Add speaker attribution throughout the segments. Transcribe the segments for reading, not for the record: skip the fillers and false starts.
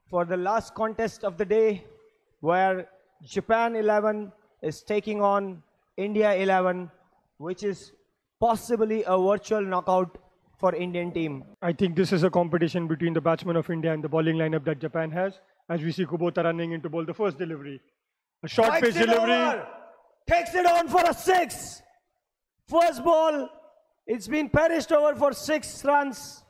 Speaker 1: for the last contest of the day, where Japan 11 is taking on India 11, which is possibly a virtual knockout for Indian team.
Speaker 2: I think this is a competition between the batsmen of India and the bowling lineup that Japan has, as we see Kubota running in to bowl the first delivery. A short pitch delivery.
Speaker 1: Over. Takes it on for a 6. First ball, it's been perished over for 6 runs.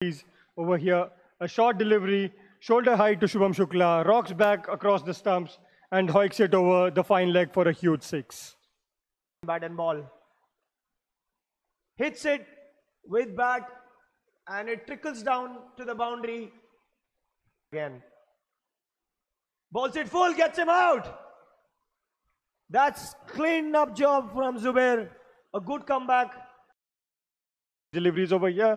Speaker 2: He's over here, a short delivery, shoulder high to Shubham Shukla, rocks back across the stumps and hoiks it over the fine leg for a huge 6.
Speaker 1: Bat and ball. Hits it with bat and it trickles down to the boundary. Again. Bowls it full, gets him out. That's cleaned up job from Zubair. A good comeback.
Speaker 2: Deliveries over here.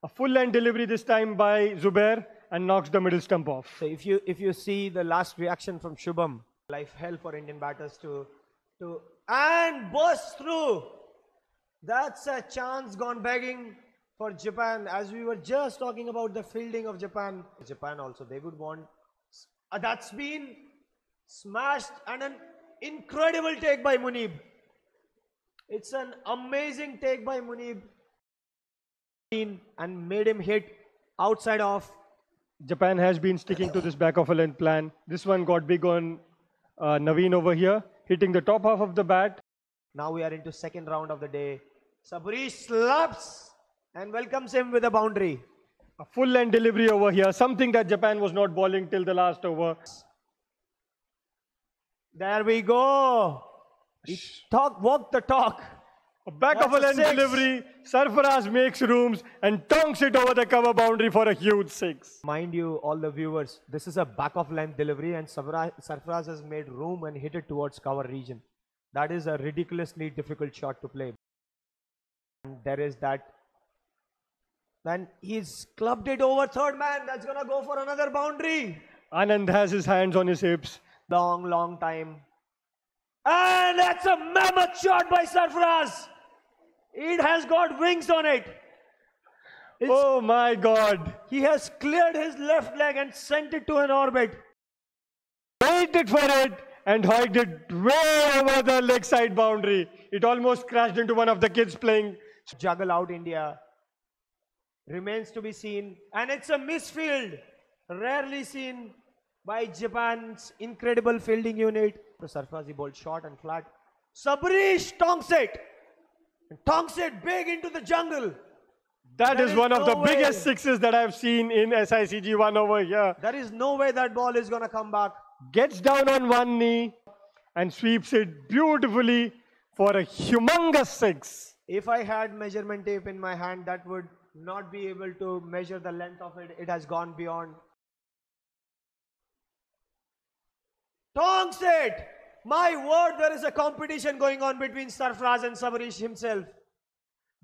Speaker 2: A full length delivery this time by Zubair and knocks the middle stump off.
Speaker 1: So if you see the last reaction from Shubham, life hell for Indian batters to and burst through. That's a chance gone begging for Japan. As we were just talking about the fielding of Japan. Japan also, they would want. That's been smashed and an incredible take by Munib. It's an amazing take by Munib. And made him hit outside off.
Speaker 2: Japan has been sticking to this back of a length plan. This one got big on Naveen over here, hitting the top half of the bat.
Speaker 1: Now we are into second round of the day. Sabri slaps and welcomes him with a boundary.
Speaker 2: A full length delivery over here, something that Japan was not bowling till the last over.
Speaker 1: There we go. Walk the talk.
Speaker 2: A back of a length delivery, Sarfaraz makes rooms and tonks it over the cover boundary for a huge 6.
Speaker 1: Mind you, all the viewers, this is a back of length delivery and Sarfaraz has made room and hit it towards cover region. That is a ridiculously difficult shot to play. And there is that. Then he's clubbed it over third man. That's going to go for another boundary.
Speaker 2: Anand has his hands on his hips.
Speaker 1: Long time. And that's a mammoth shot by Sarfaraz. It has got wings on it.
Speaker 2: Oh my God.
Speaker 1: He has cleared his left leg and sent it to an orbit.
Speaker 2: Waited for it and hoiked it way over the leg side boundary. It almost crashed into one of the kids playing.
Speaker 1: Juggle out India. Remains to be seen. And it's a misfield. Rarely seen by Japan's incredible fielding unit. Sarfaraz, he bowled short and flat. Sabrish tonks it. Tonks it big into the jungle.
Speaker 2: That is one of the biggest 6s that I've seen in SICG1 over here.
Speaker 1: There is no way that ball is going to come back.
Speaker 2: Gets down on one knee and sweeps it beautifully for a humongous 6.
Speaker 1: If I had measurement tape in my hand, that would not be able to measure the length of it. It has gone beyond. Tonks it! My word, there is a competition going on between Sarfaraz and Sabarish himself.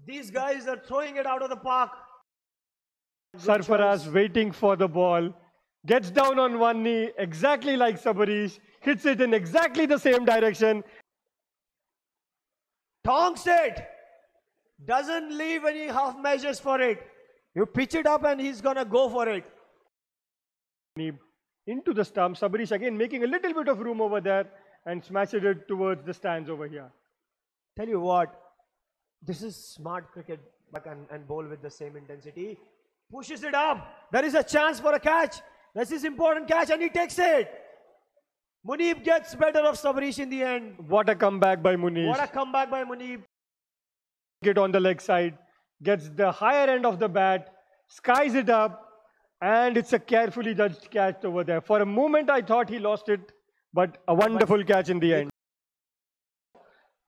Speaker 1: These guys are throwing it out of the park.
Speaker 2: Sarfaraz waiting for the ball. Gets down on one knee, exactly like Sabarish. Hits it in exactly the same direction.
Speaker 1: Tonks it! Doesn't leave any half measures for it. You pitch it up and he's gonna go for it.
Speaker 2: Into the stump. Sabarish again making a little bit of room over there and smashes it towards the stands over here.
Speaker 1: Tell you what, this is smart cricket. Back and bowl with the same intensity. Pushes it up. There is a chance for a catch. This is important catch and he takes it. Munib gets better of Sabarish in the end.
Speaker 2: What a comeback by Munib.
Speaker 1: What a comeback by Munib.
Speaker 2: Get on the leg side. Gets the higher end of the bat. Skies it up. And it's a carefully judged catch over there. For a moment, I thought he lost it, but a wonderful catch in the end.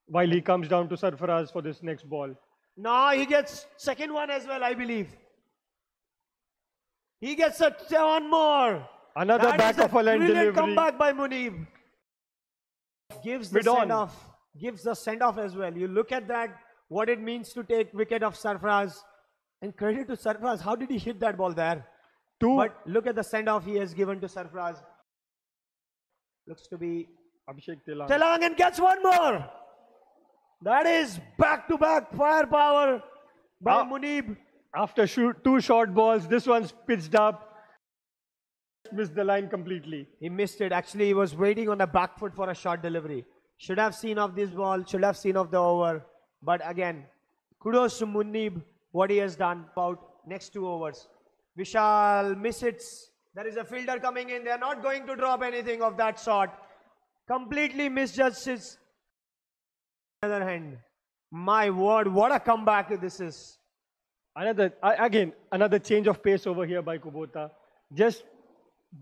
Speaker 2: While he comes down to Sarfaraz for this next ball.
Speaker 1: No, he gets second one as well, I believe. He gets one more.
Speaker 2: Another back of a length delivery.
Speaker 1: Brilliant comeback by Munib. Gives the send-off. Gives the send-off as well. You look at that, what it means to take wicket of Sarfaraz. And credit to Sarfaraz, how did he hit that ball there? But look at the send-off he has given to Sarfaraz. Looks to be
Speaker 2: Abhishek Telang.
Speaker 1: Telang and gets one more. That is back-to-back firepower by Munib.
Speaker 2: After two short balls, this one's pitched up. just missed the line completely.
Speaker 1: He missed it. Actually, he was waiting on the back foot for a short delivery. Should have seen off this ball, should have seen off the over. But again, kudos to Munib, what he has done about next 2 overs. Vishal misses. There is a fielder coming in. They are not going to drop anything of that sort. Completely misjudged his. On the other hand, my word, what a comeback this is.
Speaker 2: Another change of pace over here by Kubota. Just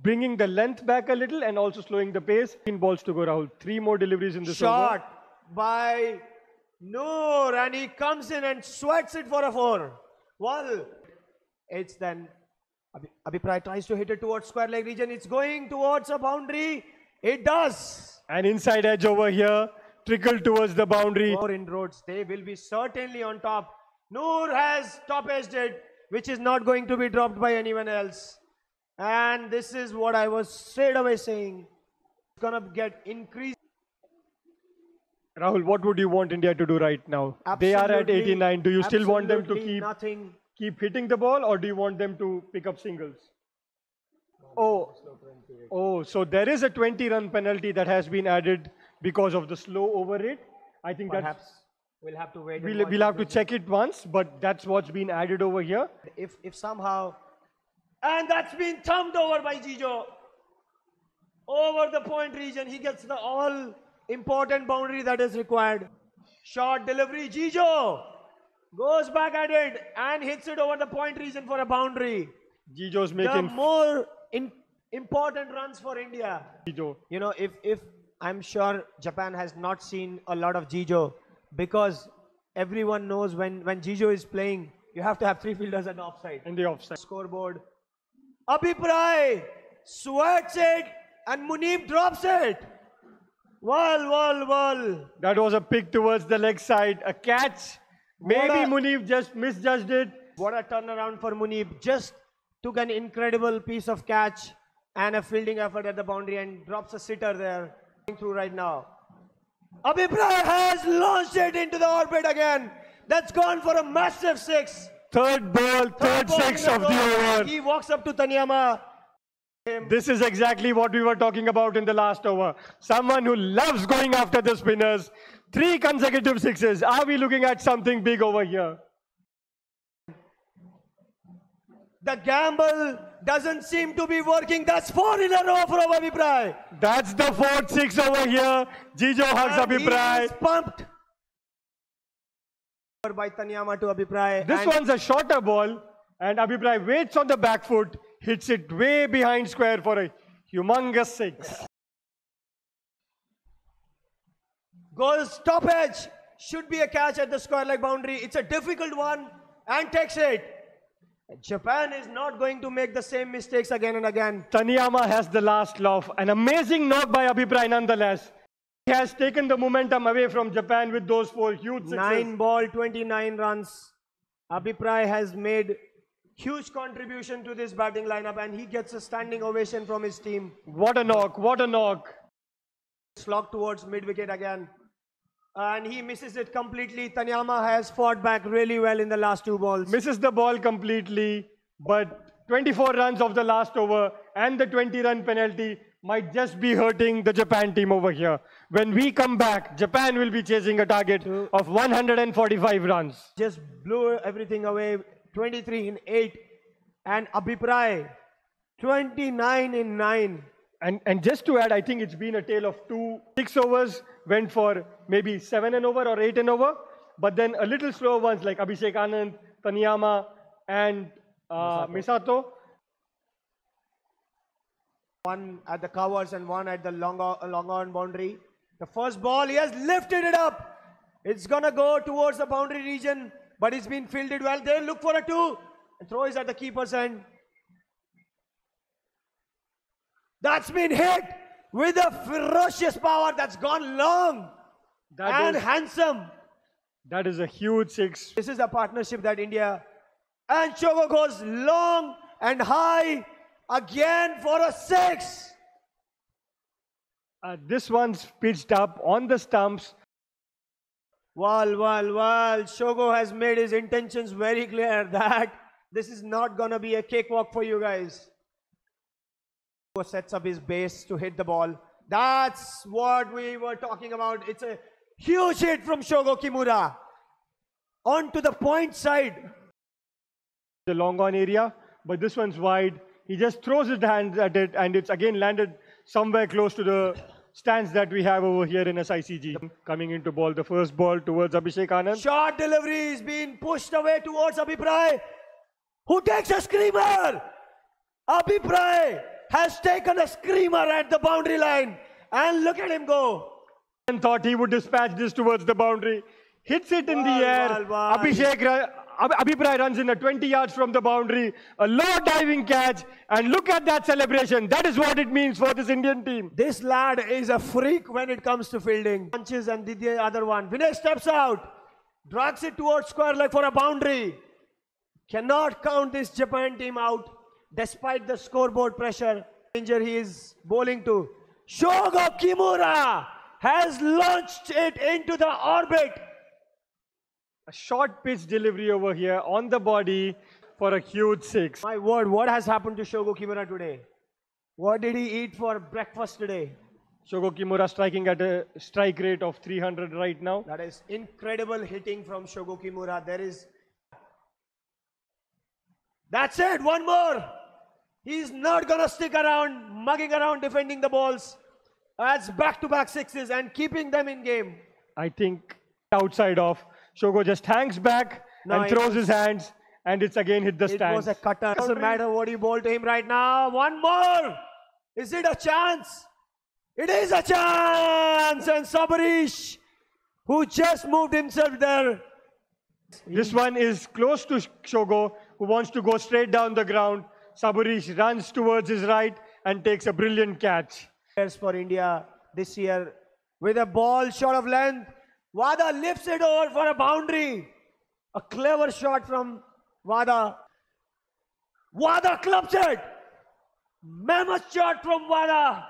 Speaker 2: bringing the length back a little and also slowing the pace. 15 balls to go, Rahul. 3 more deliveries in this
Speaker 1: Shot
Speaker 2: over.
Speaker 1: by Noor, and he comes in and sweats it for a 4. Well, it's then Abhipray tries to hit it towards square leg region. It's going towards a boundary. It does.
Speaker 2: An inside edge over here. Trickle towards the boundary.
Speaker 1: More inroads. They will be certainly on top. Noor has top edged it, which is not going to be dropped by anyone else. And this is what I was straight away saying. It's going to get increased.
Speaker 2: Rahul, what would you want India to do right now? They are at 89. Do you still want them to keep hitting the ball, or do you want them to pick up singles? Oh, so there is a 20-run penalty that has been added because of the slow over rate. I think
Speaker 1: Perhaps we'll have to wait.
Speaker 2: We'll have to check it once, but that's what's been added over here.
Speaker 1: If somehow, and that's been thumped over by Jijo. Over the point region, he gets the all-important boundary that is required. Short delivery, Jijo goes back at it and hits it over the point region for a boundary.
Speaker 2: Jijo's making
Speaker 1: the more important runs for India.
Speaker 2: Jijo.
Speaker 1: You know, if I'm sure Japan has not seen a lot of Jijo, because everyone knows when Jijo is playing, you have to have 3 fielders at the offside.
Speaker 2: In the offside.
Speaker 1: Scoreboard. Abhipray sweats it and Munib drops it. Well.
Speaker 2: That was a pick towards the leg side. A catch. Maybe Munib just misjudged it.
Speaker 1: What a turnaround for Munib. Just took an incredible piece of catch and a fielding effort at the boundary and drops a sitter there. Through right now. Abhipray has launched it into the orbit again. That's gone for a massive 6.
Speaker 2: Third ball, third 6 of the over.
Speaker 1: He walks up to Tanyama.
Speaker 2: This is exactly what we were talking about in the last over. Someone who loves going after the spinners. 3 consecutive 6s. Are we looking at something big over here?
Speaker 1: The gamble doesn't seem to be working. That's 4 in a row for Abhipray.
Speaker 2: That's the 4th 6 over here. Jijo hugs Abhipray.
Speaker 1: He is pumped. By Tanyama to Abhipray.
Speaker 2: This one's a shorter ball, and Abhipray waits on the back foot, hits it way behind square for a humongous 6.
Speaker 1: Goes top edge. Should be a catch at the square leg boundary. It's a difficult one and takes it. Japan is not going to make the same mistakes again and again.
Speaker 2: Tanyama has the last laugh. An amazing knock by Abhipray nonetheless. He has taken the momentum away from Japan with those 4 huge 6s.
Speaker 1: 9 ball, 29 runs. Abhipray has made huge contribution to this batting lineup and he gets a standing ovation from his team.
Speaker 2: What a knock, what a knock.
Speaker 1: Slog towards mid-wicket again. And he misses it completely. Tanyama has fought back really well in the last 2 balls.
Speaker 2: Misses the ball completely, but 24 runs of the last over and the 20-run penalty might just be hurting the Japan team over here. When we come back, Japan will be chasing a target of 145 runs.
Speaker 1: Just blew everything away. 23 in 8. And Abhipray, 29 in 9.
Speaker 2: And just to add, I think it's been a tale of 6 overs went for maybe 7 and over or 8 and over. But then a little slower ones like Abhishek Anand, Tanyama and Misato.
Speaker 1: One at the covers and one at the long on boundary. The first ball, he has lifted it up. It's going to go towards the boundary region, but it's been fielded well. They look for a 2 and throw is at the keeper's end. That's been hit with a ferocious power that's gone long and handsome.
Speaker 2: That is a huge 6.
Speaker 1: This is a partnership that India and Shogo goes long and high again for a 6.
Speaker 2: This one's pitched up on the stumps.
Speaker 1: Well. Shogo has made his intentions very clear that this is not going to be a cakewalk for you guys. Sets up his base to hit the ball. That's what we were talking about. It's a huge hit from Shogo Kimura. On to the point side.
Speaker 2: The long on area, but this one's wide. He just throws his hands at it, and it's again landed somewhere close to the stands that we have over here in SICG. Coming into ball, the first ball towards Abhishek Anand.
Speaker 1: Short delivery is being pushed away towards Abhipray, who takes a screamer. Abhipray has taken a screamer at the boundary line, and look at him go.
Speaker 2: And thought he would dispatch this towards the boundary. Hits it in the air. Abhipray runs in a 20 yards from the boundary. A low diving catch. And look at that celebration. That is what it means for this Indian team.
Speaker 1: This lad is a freak when it comes to fielding. Punches and did the other one. Vinay steps out. Drags it towards square leg for a boundary. Cannot count this Japan team out despite the scoreboard pressure. Danger he is bowling to. Shogo Kimura has launched it into the orbit.
Speaker 2: A short pitch delivery over here on the body for a huge six.
Speaker 1: My word, what has happened to Shogo Kimura today? What did he eat for breakfast today?
Speaker 2: Shogo Kimura striking at a strike rate of 300 right now.
Speaker 1: That is incredible hitting from Shogo Kimura. That's it, one more. He's not going to stick around, mugging around, defending the balls. That's back-to-back sixes and keeping them in game.
Speaker 2: I think outside off. Shogo just hangs back and throws his hands, and it's again hit the stand.
Speaker 1: It was a cutter. Doesn't matter what you bowl to him right now. One more. Is it a chance? It is a chance. And Sabarish, who just moved himself there.
Speaker 2: This one is close to Shogo, who wants to go straight down the ground. Sabarish runs towards his right and takes a brilliant catch.
Speaker 1: For India this year with a ball short of length. Wada lifts it over for a boundary. A clever shot from Wada. Wada clubs it. Mammoth shot from Wada.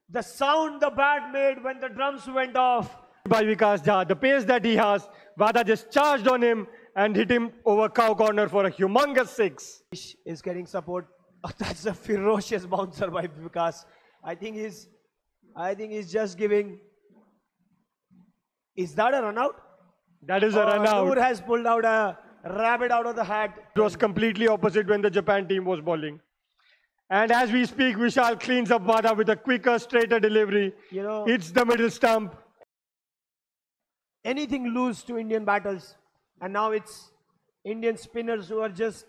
Speaker 1: The sound the bat made when the drums went off.
Speaker 2: By Vikas Jha, the pace that he has, Wada just charged on him and hit him over cow corner for a humongous six.
Speaker 1: Is getting support. Oh, that's a ferocious bouncer by Vikas. I think he's just giving. Is that a run out?
Speaker 2: That is a run out.
Speaker 1: Noor has pulled out a rabbit out of the hat.
Speaker 2: It was completely opposite when the Japan team was bowling. And as we speak, Vishal cleans up Wada with a quicker, straighter delivery.
Speaker 1: You know,
Speaker 2: it's the middle stump.
Speaker 1: Anything loose to Indian batters. And now it's Indian spinners who are just...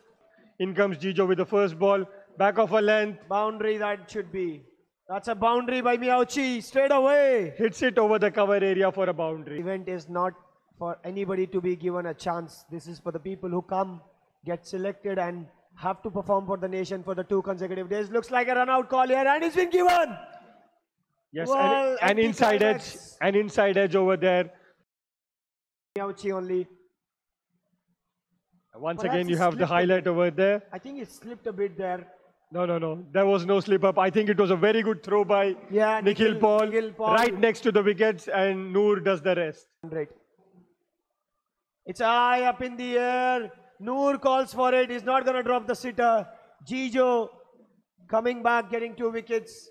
Speaker 2: In comes Jijo with the first ball. Back of a length.
Speaker 1: Boundary that should be. That's a boundary by Miyauchi, straight away.
Speaker 2: Hits it over the cover area for a boundary.
Speaker 1: Event is not for anybody to be given a chance. This is for the people who come, get selected and have to perform for the nation for the 2 consecutive days. Looks like a run-out call here and it's been given.
Speaker 2: Yes, well, an inside edge over there.
Speaker 1: Miyauchi only.
Speaker 2: Once again, you have the highlight over there.
Speaker 1: I think it slipped a bit there.
Speaker 2: No. There was no slip up. I think it was a very good throw by Nikhil Paul, right next to the wickets, and Noor does the rest.
Speaker 1: Right. It's high up in the air. Noor calls for it. He's not going to drop the sitter. Jijo coming back, getting 2 wickets.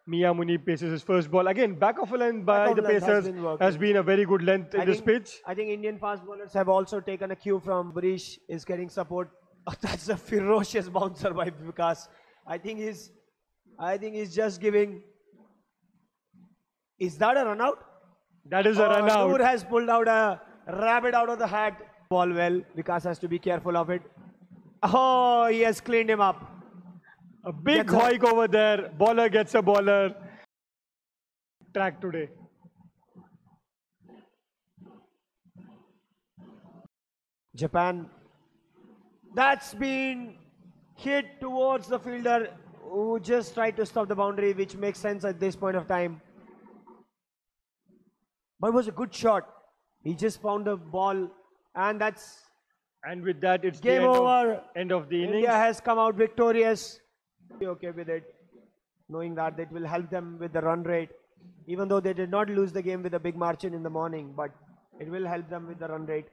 Speaker 2: Mia Muni paces his first ball. Again, back of a length by the Pacers has been a very good length in this pitch.
Speaker 1: I think Indian fast bowlers have also taken a cue from Barish, is getting support. Oh, that's a ferocious bouncer by Vikas. I think he's just giving. Is that a run out?
Speaker 2: That is a run out.
Speaker 1: Noor has pulled out a rabbit out of the hat. Ball well. Vikas has to be careful of it. Oh, he has cleaned him up.
Speaker 2: A big hoik over there. Bowler gets a bowler. Track today.
Speaker 1: Japan. That's been hit towards the fielder who just tried to stop the boundary, which makes sense at this point of time. But it was a good shot. He just found the ball, and that's...
Speaker 2: And with that, it's
Speaker 1: game over.
Speaker 2: End of the innings.
Speaker 1: India has come out victorious. Be okay with it, knowing that it will help them with the run rate. Even though they did not lose the game with a big margin in the morning, but it will help them with the run rate.